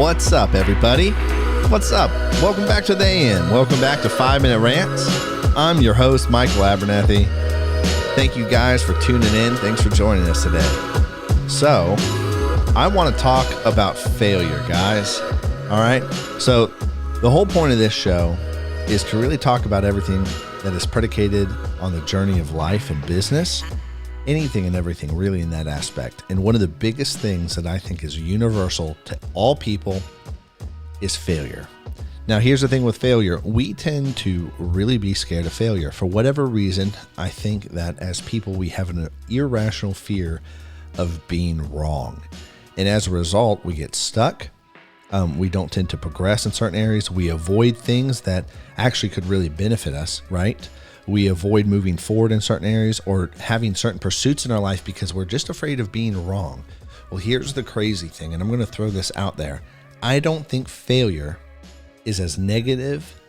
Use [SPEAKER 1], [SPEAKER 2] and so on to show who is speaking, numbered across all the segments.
[SPEAKER 1] What's up, everybody? What's up? Welcome back to the AM. Welcome back to 5-Minute Rants. I'm your host, Michael Abernathy. Thank you guys for tuning in. Thanks for joining us today. So, I want to talk about failure, guys. All right? So, the whole point of this show is to really talk about everything that is predicated on the journey of life and business. Anything and everything really in that aspect. And one of the biggest things that I think is universal to all people is failure. Now, here's the thing with failure. We tend to really be scared of failure. For whatever reason, I think that as people, we have an irrational fear of being wrong. And as a result, we get stuck. We don't tend to progress in certain areas. We avoid things that actually could really benefit us, right? We avoid moving forward in certain areas or having certain pursuits in our life because we're just afraid of being wrong. Well, here's the crazy thing, and I'm going to throw this out there. I don't think failure is as negative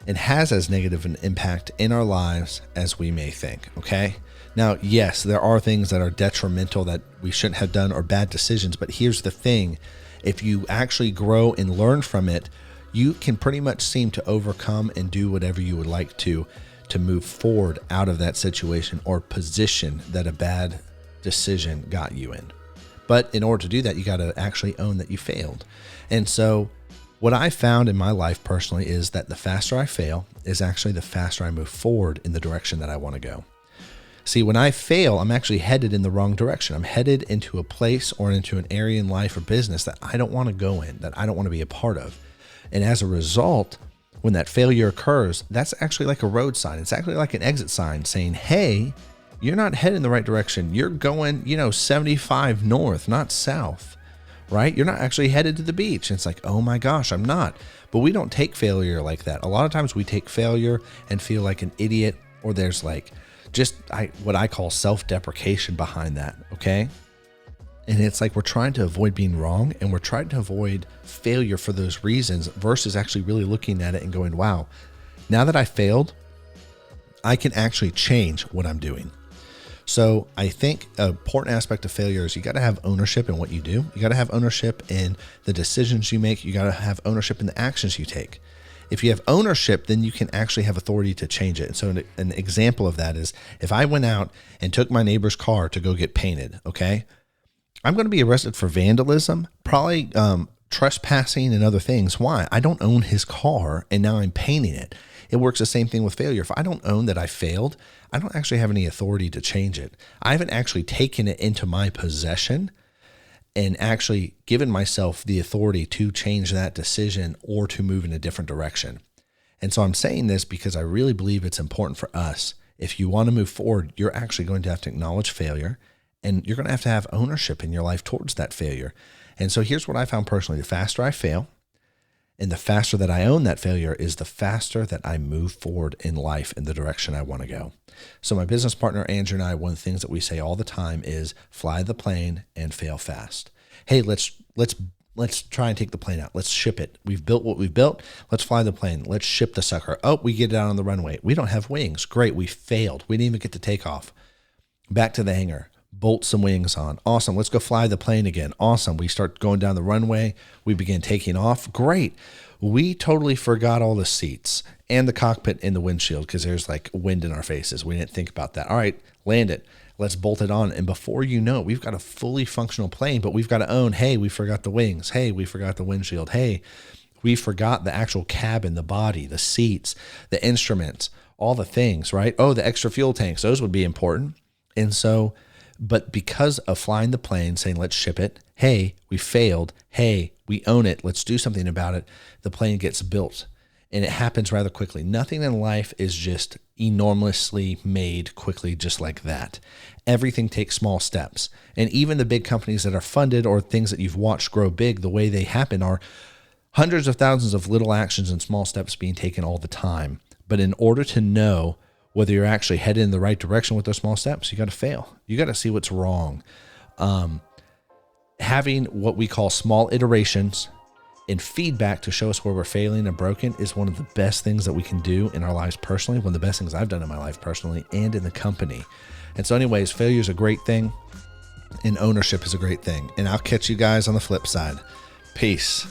[SPEAKER 1] and has as negative an impact in our lives as we may think, okay? Now, yes, there are things that are detrimental that we shouldn't have done or bad decisions, but here's the thing. If you actually grow and learn from it, you can pretty much seem to overcome and do whatever you would like to move forward out of that situation or position that a bad decision got you in. But in order to do that, you got to actually own that you failed. And so what I found in my life personally is that the faster I fail is actually the faster I move forward in the direction that I want to go. See, when I fail, I'm actually headed in the wrong direction. I'm headed into a place or into an area in life or business that I don't want to go in, that I don't want to be a part of. And as a result, when that failure occurs, that's actually like a road sign. It's actually like an exit sign saying, hey, you're not heading in the right direction. You're going, 75 north, not south, right? You're not actually headed to the beach. And it's like, oh my gosh, I'm not. But we don't take failure like that. A lot of times we take failure and feel like an idiot, or there's like what I call self-deprecation behind that, okay? And it's like we're trying to avoid being wrong, and we're trying to avoid failure for those reasons versus actually really looking at it and going, wow, now that I failed, I can actually change what I'm doing. So I think an important aspect of failure is you got to have ownership in what you do. You got to have ownership in the decisions you make. You got to have ownership in the actions you take. If you have ownership, then you can actually have authority to change it. And so an example of that is if I went out and took my neighbor's car to go get painted, okay? I'm going to be arrested for vandalism, probably trespassing and other things. Why? I don't own his car and now I'm painting it. It works the same thing with failure. If I don't own that I failed, I don't actually have any authority to change it. I haven't actually taken it into my possession and actually given myself the authority to change that decision or to move in a different direction. And so I'm saying this because I really believe it's important for us. If you want to move forward, you're actually going to have to acknowledge failure. And you're going to have ownership in your life towards that failure. And so here's what I found personally. The faster I fail and the faster that I own that failure is the faster that I move forward in life in the direction I want to go. So my business partner, Andrew, and I, one of the things that we say all the time is fly the plane and fail fast. Hey, let's try and take the plane out. Let's ship it. We've built what we've built. Let's fly the plane. Let's ship the sucker. Oh, we get it out on the runway. We don't have wings. Great. We failed. We didn't even get to take off. Back to the hangar. Bolt some wings on. Awesome. Let's go fly the plane again. Awesome. We start going down the runway. We begin taking off. Great. We totally forgot all the seats and the cockpit and the windshield because there's like wind in our faces. We didn't think about that. All right, land it. Let's bolt it on. And before you know it, we've got a fully functional plane, but we've got to own, hey, we forgot the wings. Hey, we forgot the windshield. Hey, we forgot the actual cabin, the body, the seats, the instruments, all the things, right? Oh, the extra fuel tanks. Those would be important. And so, but because of flying the plane, saying, let's ship it. Hey, we failed. Hey, we own it. Let's do something about it. The plane gets built and it happens rather quickly. Nothing in life is just enormously made quickly, just like that. Everything takes small steps. And even the big companies that are funded or things that you've watched grow big, the way they happen are hundreds of thousands of little actions and small steps being taken all the time. But in order to know whether you're actually headed in the right direction with those small steps, you got to fail. You got to see what's wrong. Having what we call small iterations and feedback to show us where we're failing and broken is one of the best things that we can do in our lives personally, one of the best things I've done in my life personally and in the company. And so anyways, failure is a great thing and ownership is a great thing. And I'll catch you guys on the flip side. Peace.